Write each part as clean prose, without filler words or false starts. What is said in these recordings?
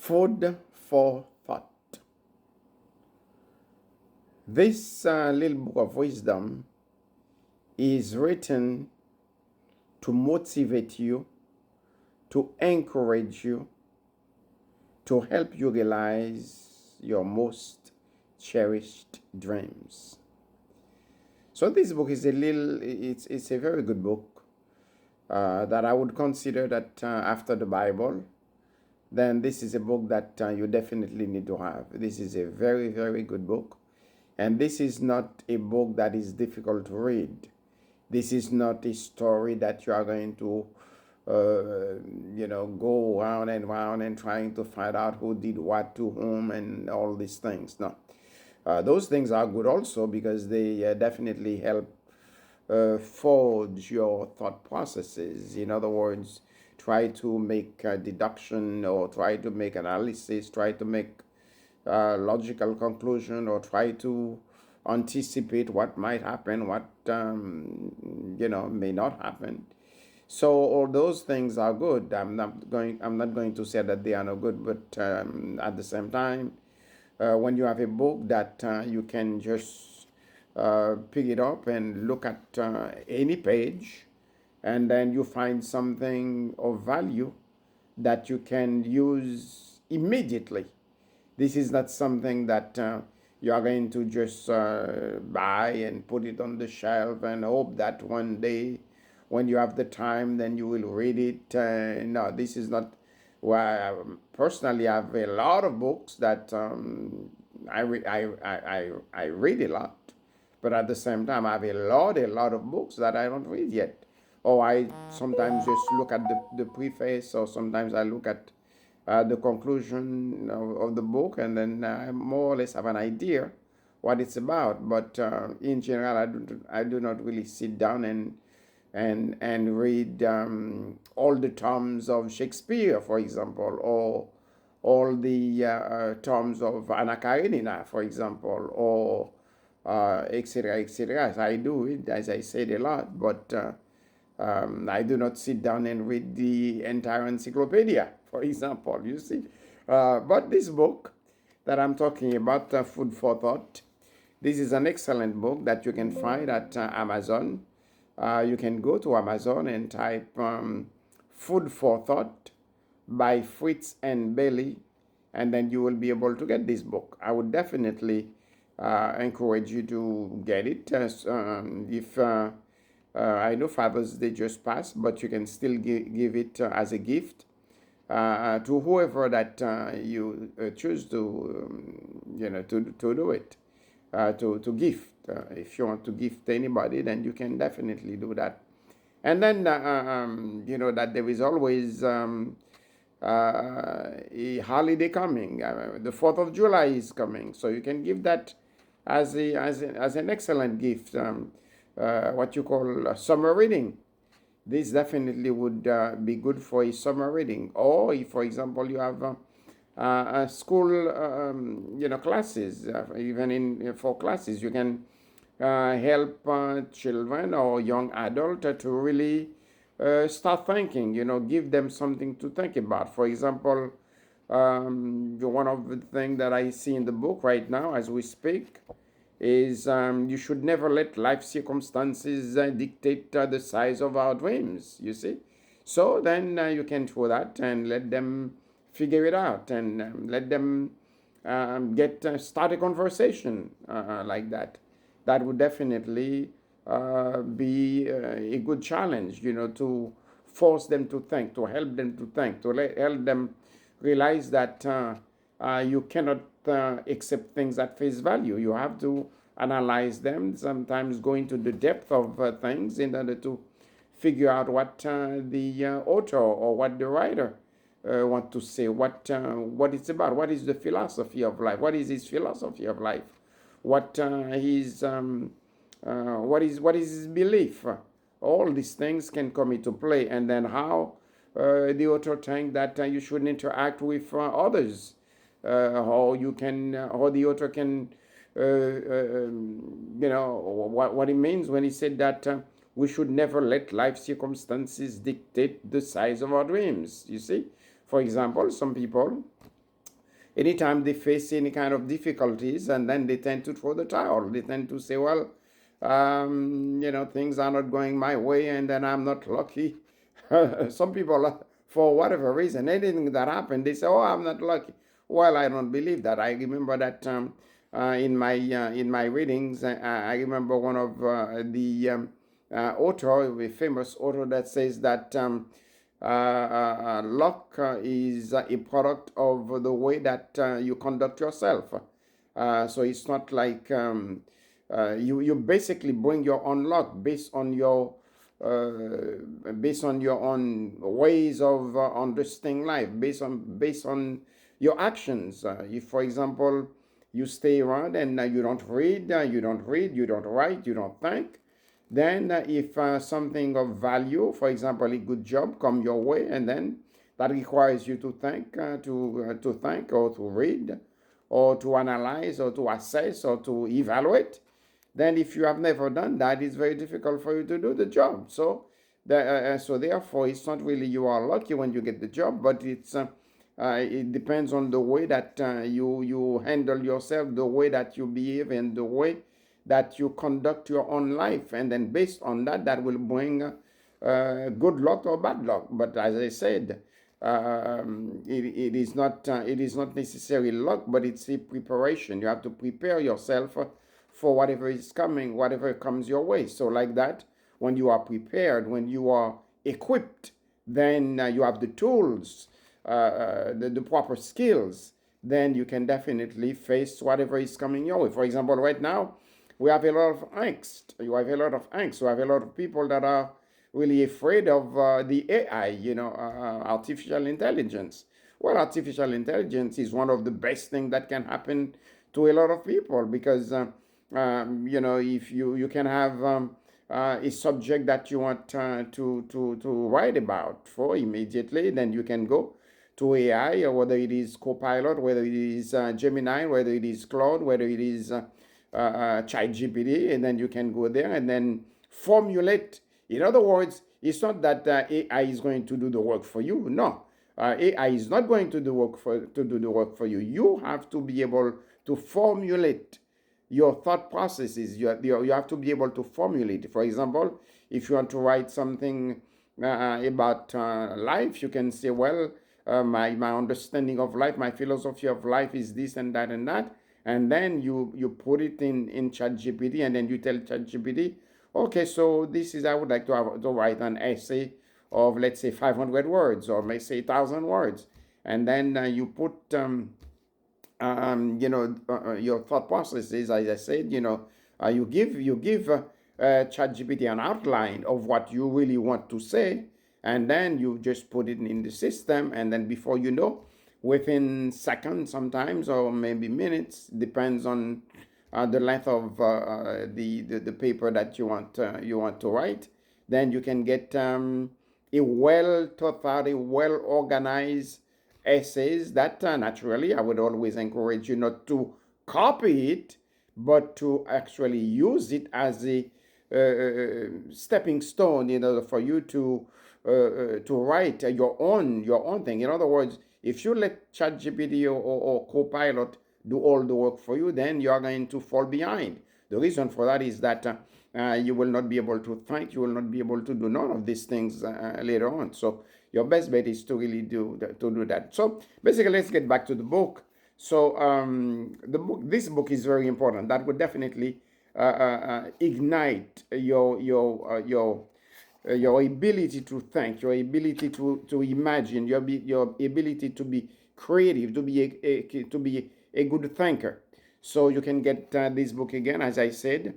Food for thought. This little book of wisdom is written to motivate you, to encourage you, to help you realize your most cherished dreams. So this book is it's a very good book that I would consider that after the Bible, then this is a book that you definitely need to have. This is a very, very good book. And this is not a book that is difficult to read. This is not a story that you are going to, go round and round and trying to find out who did what to whom and all these things. No. Those things are good also because they definitely help forge your thought processes. In other words, try to make a deduction or try to make analysis, try to make logical conclusion, or try to anticipate what might happen, what may not happen. So all those things are good. I'm not going to say that they are not good, but at the same time, when you have a book that you can just pick it up and look at any page, and then you find something of value that you can use immediately. This is not something that you are going to just buy and put it on the shelf and hope that one day when you have the time, then you will read it. No, this is not. Well, personally, I have a lot of books that I read a lot, but at the same time, I have a lot of books that I don't read yet. Or I sometimes just look at the preface, or sometimes I look at the conclusion of the book, and then I more or less have an idea what it's about. But in general, I do not really sit down and read all the tomes of Shakespeare, for example, or all the tomes of Anna Karenina, for example, or etc., etc. I do it, as I said, a lot, but I do not sit down and read the entire encyclopedia, for example, you see. But this book that I'm talking about, Food for Thought, this is an excellent book that you can find at Amazon. You can go to Amazon and type Food for Thought by Fritz and Bailey, and then you will be able to get this book. I would definitely encourage you to get it. If I know Father's Day just passed, but you can still give it as a gift to whoever that you choose to, to do it, to gift. If you want to gift anybody, then you can definitely do that. And then, that there is always a holiday coming. The 4th of July is coming, so you can give that as an excellent gift. What you call summer reading. This definitely would be good for a summer reading. Or if, for example, you have school, classes, even for classes, you can help children or young adults to really start thinking, give them something to think about. For example, one of the things that I see in the book right now as we speak is you should never let life circumstances dictate the size of our dreams, you see. So then you can throw that and let them figure it out, and let them start a conversation like that. That would definitely be a good challenge, to force them to think, to help them to think, to help them realize that you cannot accept things at face value. You have to analyze them, sometimes go into the depth of things in order to figure out what the author or what the writer want to say, what it's about, what is the philosophy of life, what is his philosophy of life, what is his belief. All these things can come into play, and then how the author think that you should interact with others, how the author can, what it means when he said that we should never let life circumstances dictate the size of our dreams. You see, for example, some people anytime they face any kind of difficulties, and then they tend to throw the towel. They tend to say, well, things are not going my way, and then I'm not lucky. Some people, for whatever reason, anything that happened, they say, oh, I'm not lucky. Well, I don't believe that. I remember that in my readings, I remember one of author, a famous author, that says that luck is a product of the way that you conduct yourself. So it's not like you basically bring your own luck based on your own ways of understanding life, based on your actions. If, for example, you stay around and you don't read, you don't write, you don't think, then if something of value, for example, a good job, come your way, and then that requires you to think, to think, or to read, or to analyze, or to assess, or to evaluate, then if you have never done that, it's very difficult for you to do the job. So therefore, it's not really you are lucky when you get the job, but it depends on the way that you handle yourself, the way that you behave, and the way that you conduct your own life, and then based on that, that will bring good luck or bad luck. But as I said, it is not necessarily luck, but it's a preparation. You have to prepare yourself for whatever is coming, whatever comes your way. So like that, when you are prepared, when you are equipped, then you have the tools, the proper skills, then you can definitely face whatever is coming your way. For example, right now, we have a lot of angst. You have a lot of angst. You have a lot of people that are really afraid of the AI, artificial intelligence. Well, artificial intelligence is one of the best things that can happen to a lot of people, because if you can have a subject that you want to write about for immediately, then you can go to AI, or whether it is Copilot, whether it is Gemini, whether it is Claude, whether it is ChatGPT, and then you can go there and then formulate. In other words, it's not that AI is going to do the work for you. No, AI is not going to do the work for you. You have to be able to formulate your thought processes. You have to be able to formulate. For example, if you want to write something about life, you can say, well, my understanding of life, my philosophy of life is this and that and that. And then you put it in ChatGPT, and then you tell ChatGPT, okay, so this is, I would like to write an essay of, let's say, 500 words, or let's say 1,000 words. And then you put your thought processes, as I said, you give ChatGPT an outline of what you really want to say, and then you just put it in the system, and then before you know, within seconds sometimes, or maybe minutes, depends on the length of the paper that you want to write, then you can get a well thought out, a well organized essays that naturally I would always encourage you not to copy it, but to actually use it as a stepping stone in order for you to write your own thing. In other words, if you let ChatGPT or Copilot do all the work for you, then you are going to fall behind. The reason for that is that you will not be able to think, you will not be able to do none of these things later on. So your best bet is to really do that. So basically, let's get back to the book. So this book is very important. That would definitely ignite your ability to think, your ability to imagine, your ability to be creative, to be a good thinker. So you can get this book again, as I said,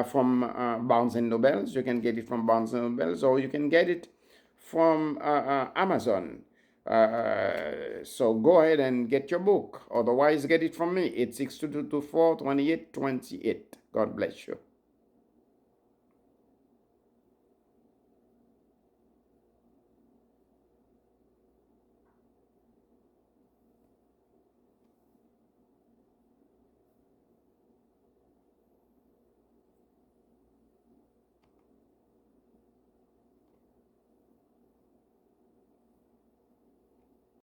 from Barnes and Nobles. You can get it from Barnes and Nobles, or you can get it from Amazon. So go ahead and get your book. Otherwise, get it from me. 862-224-2828. God bless you.